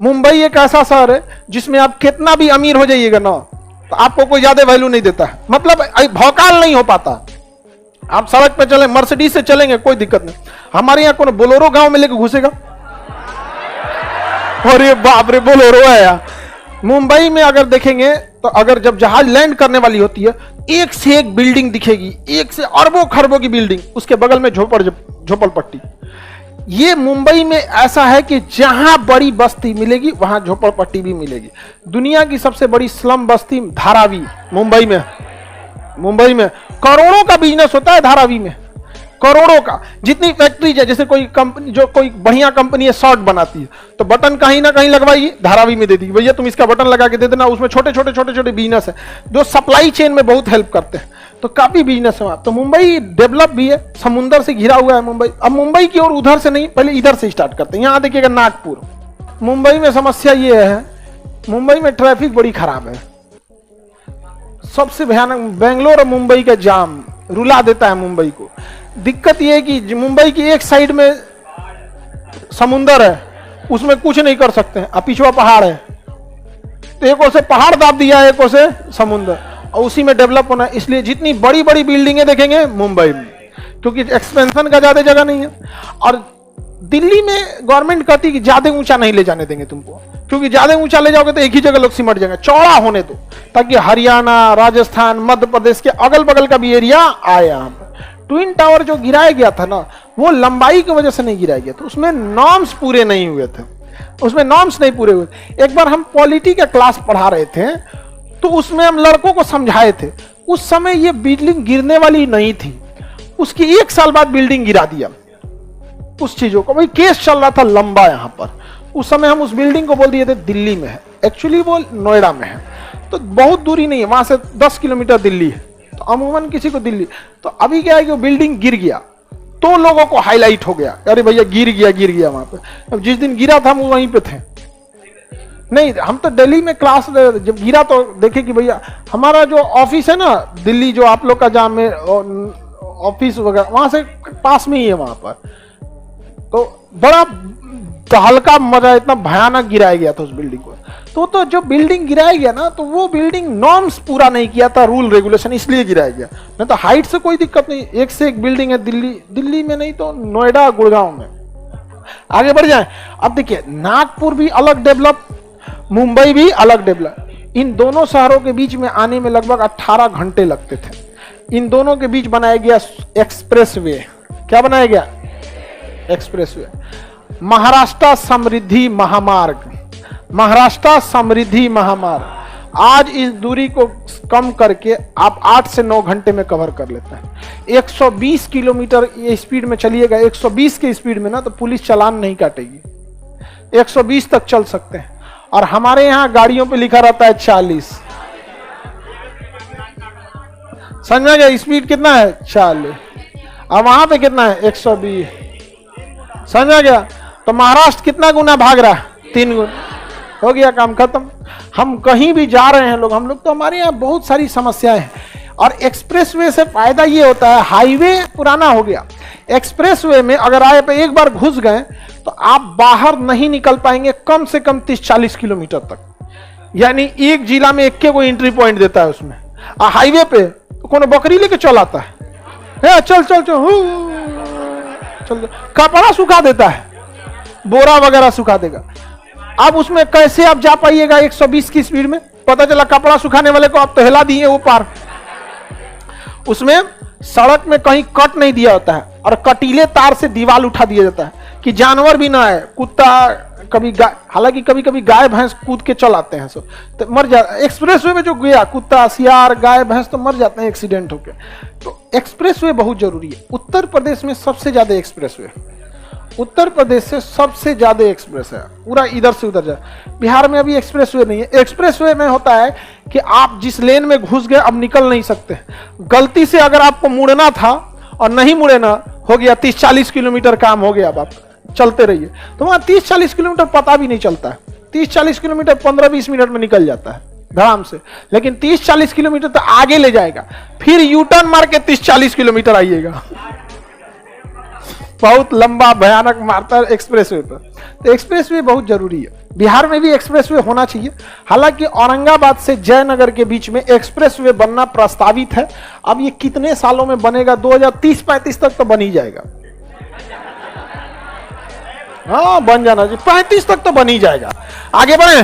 मुंबई एक ऐसा शहर है जिसमें आप कितना भी अमीर हो जाइएगा ना तो आपको कोई ज्यादा वैल्यू नहीं देता है, मतलब भौकाल नहीं हो पाता। आप सड़क पे चले, मर्सिडीज से चलेंगे कोई दिक्कत नहीं। हमारे यहाँ कौन बोलेरो गांव में लेके घुसेगा? अरे बाप रे, बोलेरो है यार। मुंबई में अगर देखेंगे तो अगर जब जहाज लैंड करने वाली होती है, एक से एक बिल्डिंग दिखेगी, एक से अरबों खरबों की बिल्डिंग, उसके बगल में झोपड़पट्टी। ये मुंबई में ऐसा है कि जहां बड़ी बस्ती मिलेगी वहां झोपड़पट्टी भी मिलेगी। दुनिया की सबसे बड़ी स्लम बस्ती धारावी मुंबई में करोड़ों का बिजनेस होता है धारावी में, करोड़ों का। जितनी फैक्ट्रीज है, जैसे कोई कंपनी, जो कोई बढ़िया कंपनी है शर्ट बनाती है तो बटन कहीं ना कहीं लगवाइए, धारावी में दे दी, भैया तुम इसका बटन लगा के दे देना। उसमें छोटे छोटे बिजनेस है जो सप्लाई चेन में बहुत हेल्प करते हैं, तो काफी बिजनेस है वहां। तो मुंबई डेवलप भी है, समुंदर से घिरा हुआ है मुंबई। अब मुंबई की ओर उधर से नहीं, पहले इधर से स्टार्ट करते हैं। यहां देखिएगा नागपुर। मुंबई में समस्या ये है, मुंबई में ट्रैफिक बड़ी खराब है, सबसे भयानक। बेंगलोर और मुंबई का जाम रुला देता है मुंबई को। दिक्कत यह है कि मुंबई की एक साइड में समुंदर है, उसमें कुछ नहीं कर सकते हैं, अब पिछवा पहाड़ है, तो एक ओर से पहाड़ दाब दिया है, एक ओर से समुंदर, और उसी में डेवलप होना है। इसलिए जितनी बड़ी बड़ी बिल्डिंगें देखेंगे मुंबई में, क्योंकि एक्सपेंशन का ज्यादा जगह नहीं है। और दिल्ली में गवर्नमेंट कहती है कि ज्यादा ऊंचा नहीं ले जाने देंगे तुमको, क्योंकि ज्यादा ऊंचा ले जाओगे तो एक ही जगह लोग सिमट जाएंगे। चौड़ा होने दो ताकि हरियाणा, राजस्थान, मध्य प्रदेश के अगल बगल का भी एरिया आए। यहाँ पर ट्विन टावर जो गिराया गया था ना, वो लंबाई की वजह से नहीं गिराया गया था, उसमें नॉर्म्स पूरे नहीं हुए थे, उसमें नॉर्म्स नहीं पूरे हुए। एक बार हम पॉलिटी का क्लास पढ़ा रहे थे तो उसमें हम लड़कों को समझाए थे, उस समय ये बिल्डिंग गिरने वाली नहीं थी, उसकी एक साल बाद बिल्डिंग गिरा दिया। उस चीजों को, भाई केस चल रहा था लंबा यहाँ पर, उस समय हम उस बिल्डिंग को बोल दिए थे दिल्ली में है, एक्चुअली वो नोएडा में है, तो बहुत दूरी नहीं है, वहां से 10 किलोमीटर दिल्ली है, तो अमूमन किसी को दिल्ली। तो अभी क्या है कि वो बिल्डिंग गिर गया तो लोगों को हाईलाइट हो गया, अरे भैया गिर गया वहां पे। अब जिस दिन गिरा था हम वहीं पे थे, नहीं हम तो दिल्ली में क्लास, जब गिरा तो देखे कि भैया हमारा जो ऑफिस है ना दिल्ली, जो आप लोग का जहाँ में ऑफिस वगैरह वहां से पास में ही है, वहां पर तो बड़ा हल्का मजा, इतना भयानक गिराया गया था उस बिल्डिंग को। तो जो बिल्डिंग गिराया गया ना, तो वो बिल्डिंग नॉर्म्स पूरा नहीं किया था, रूल रेगुलेशन, इसलिए गिराया गया। नहीं तो हाइट से कोई दिक्कत नहीं, एक से एक बिल्डिंग है दिल्ली में, नहीं तो नोएडा, गुड़गांव में। आगे बढ़ जाए। अब देखिए नागपुर भी अलग डेवलप, मुंबई भी अलग डेवलप। इन दोनों शहरों के बीच में आने में लगभग 18 घंटे लगते थे। इन दोनों के बीच बनाया गया एक्सप्रेसवे। क्या बनाया गया? एक्सप्रेसवे। महाराष्ट्र समृद्धि महामार्ग, महाराष्ट्र समृद्धि महामार्ग आज इस दूरी को कम करके आप 8 से 9 घंटे में कवर कर लेते हैं। 120 किलोमीटर ये स्पीड में चलिएगा, 120 के स्पीड में ना तो पुलिस चालान नहीं काटेगी, 120 तक चल सकते हैं। और हमारे यहाँ गाड़ियों पे लिखा रहता है 40। समझ में गया? स्पीड कितना है? 40। और वहां पे कितना है? 120। समझ में गया? तो महाराष्ट्र कितना गुना भाग रहा है? 3 गुना। हो गया काम खत्म। हम कहीं भी जा रहे हैं लोग, हम लोग तो, हमारे यहाँ बहुत सारी समस्याएं हैं। और एक्सप्रेसवे से फायदा ये होता है, हाईवे पुराना हो गया, एक्सप्रेसवे में अगर आए पे एक बार घुस गए तो आप बाहर नहीं निकल पाएंगे कम से कम 30-40 किलोमीटर तक। यानी एक जिला में एक के कोई एंट्री पॉइंट देता है उसमें। और हाईवे पे तो कौन बकरी लेके चल आता है, चल चल चल चल, कपड़ा सुखा देता है, बोरा वगैरह सुखा देगा। अब उसमें कैसे आप जा पाइएगा 120 की स्पीड में? पता चला कपड़ा सुखाने वाले को आप तो हिला दिए वो पार। उसमें सड़क में कहीं कट नहीं दिया होता है और कटीले तार से दीवार उठा दिया जाता है कि जानवर भी ना है, कुत्ता, कभी गाय, हालांकि कभी कभी गाय भैंस कूद के चल आते हैं, तो मर जाता। एक्सप्रेसवे में जो गया कुत्ता, सियार, गाय भैंस तो मर जाते हैं एक्सीडेंट होकर। तो एक्सप्रेसवे बहुत जरूरी है। उत्तर प्रदेश में सबसे ज्यादा एक्सप्रेसवे, उत्तर प्रदेश से सबसे ज्यादा एक्सप्रेस है, पूरा इधर से उधर जाए। बिहार में अभी एक्सप्रेसवे नहीं है। एक्सप्रेसवे में होता है कि आप जिस लेन में घुस गए अब निकल नहीं सकते। गलती से अगर आपको मुड़ना था और नहीं मुड़े ना, हो गया 30-40 किलोमीटर काम हो गया, अब आप चलते रहिए। तो वहां 30-40 किलोमीटर पता भी नहीं चलता है। 30-40 किलोमीटर 15-20 मिनट में निकल जाता है धड़ाम से। लेकिन 30-40 किलोमीटर तो आगे ले जाएगा, फिर यू टर्न मार के 30-40 किलोमीटर आइएगा। बहुत लंबा भयानक मारता है एक्सप्रेसवे पर। तो एक्सप्रेसवे बहुत जरूरी है, बिहार में भी एक्सप्रेसवे होना चाहिए। हालांकि औरंगाबाद से जयनगर के बीच में एक्सप्रेसवे बनना प्रस्तावित है। अब ये कितने सालों में बनेगा, 2030-35 तक तो बन ही जाएगा। हाँ बन जाना जी, 35 तक तो बन ही जाएगा। आगे बढ़े।